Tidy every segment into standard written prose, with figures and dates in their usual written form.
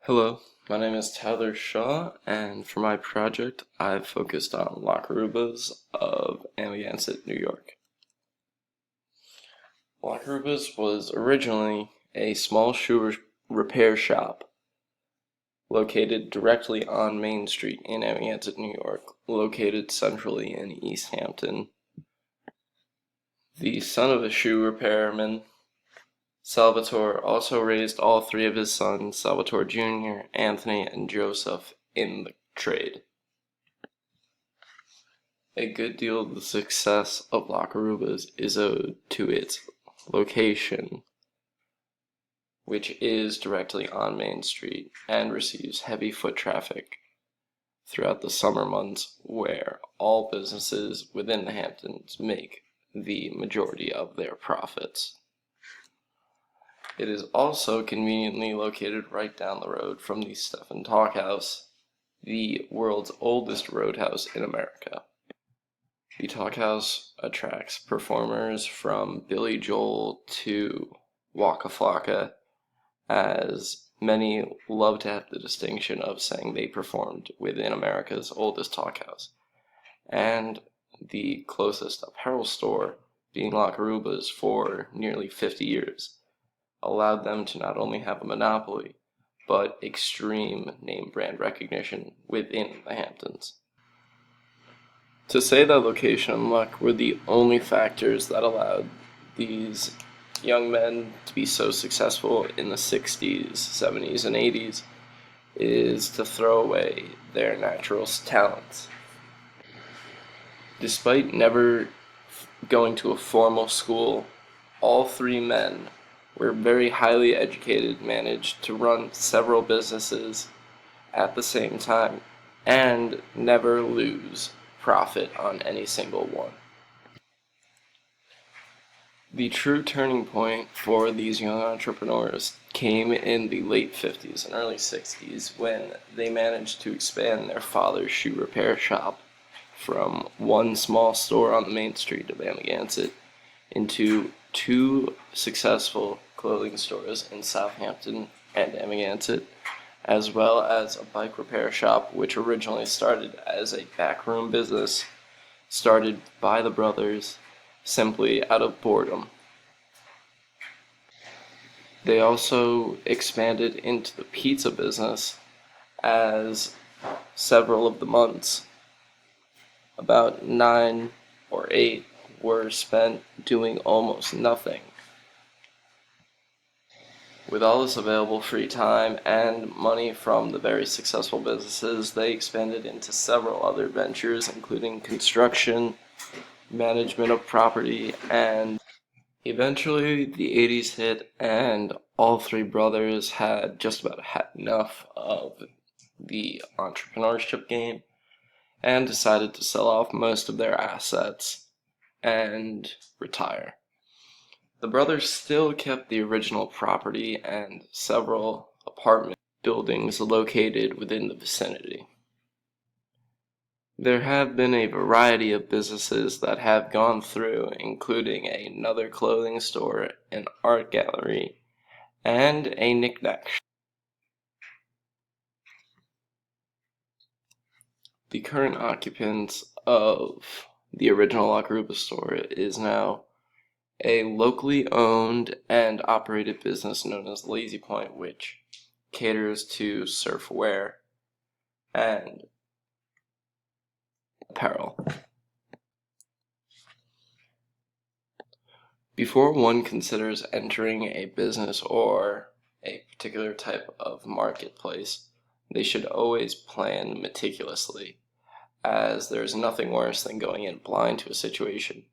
Hello, my name is Tyler Shaw, and for my project, I've focused on Lockarubas of Amagansett, New York. Lockarubas was originally a small shoe repair shop located directly on Main Street in Amagansett, New York, located centrally in East Hampton. The son of a shoe repairman, Salvatore also raised all three of his sons, Salvatore Jr., Anthony, and Joseph, in the trade. A good deal of the success of Lockarubas is owed to its location, which is directly on Main Street and receives heavy foot traffic throughout the summer months, where all businesses within the Hamptons make the majority of their profits. It is also conveniently located right down the road from the Stephen Talkhouse, the world's oldest roadhouse in America. The Talkhouse attracts performers from Billy Joel to Waka Flocka, as many love to have the distinction of saying they performed within America's oldest talkhouse, and the closest apparel store, being Lockarubas for nearly 50 years, allowed them to not only have a monopoly, but extreme name brand recognition within the Hamptons. To say that location and luck were the only factors that allowed these young men to be so successful in the 60s, 70s, and 80s is to throw away their natural talents. Despite never going to a formal school, all three men were very highly educated, managed to run several businesses at the same time, and never lose profit on any single one. The true turning point for these young entrepreneurs came in the late 50s and early 60s when they managed to expand their father's shoe repair shop from one small store on the main street of Amagansett into two successful clothing stores in Southampton and Amagansett, as well as a bike repair shop which originally started as a backroom business started by the brothers simply out of boredom. They also expanded into the pizza business, as several of the months, about 9 or 8, were spent doing almost nothing. With all this available free time and money from the very successful businesses, they expanded into several other ventures, including construction, management of property, and eventually the 80s hit, and all three brothers had just about had enough of the entrepreneurship game and decided to sell off most of their assets and retire. The brothers still kept the original property and several apartment buildings located within the vicinity. There have been a variety of businesses that have gone through, including another clothing store, an art gallery, and a knick-knack shop. The current occupants of the original Lockaruba store is now a locally owned and operated business known as Lazy Point, which caters to surf wear and apparel. Before one considers entering a business or a particular type of marketplace, they should always plan meticulously, as there is nothing worse than going in blind to a situation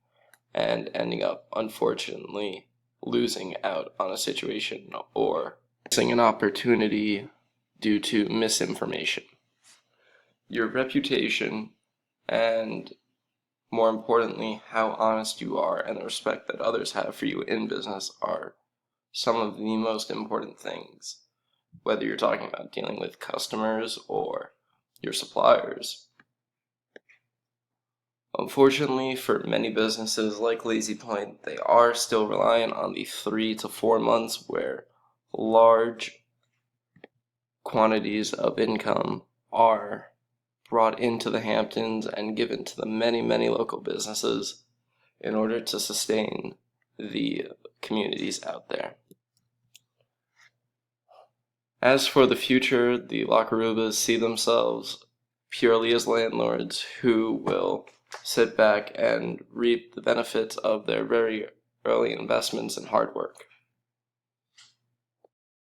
and ending up, unfortunately, losing out on a situation or missing an opportunity due to misinformation. Your reputation, and more importantly, how honest you are and the respect that others have for you in business, are some of the most important things, whether you're talking about dealing with customers or your suppliers. Unfortunately, for many businesses like Lazy Point, they are still reliant on the 3 to 4 months where large quantities of income are brought into the Hamptons and given to the many, many local businesses in order to sustain the communities out there. As for the future, the Lockerubas see themselves purely as landlords who will sit back and reap the benefits of their very early investments and hard work.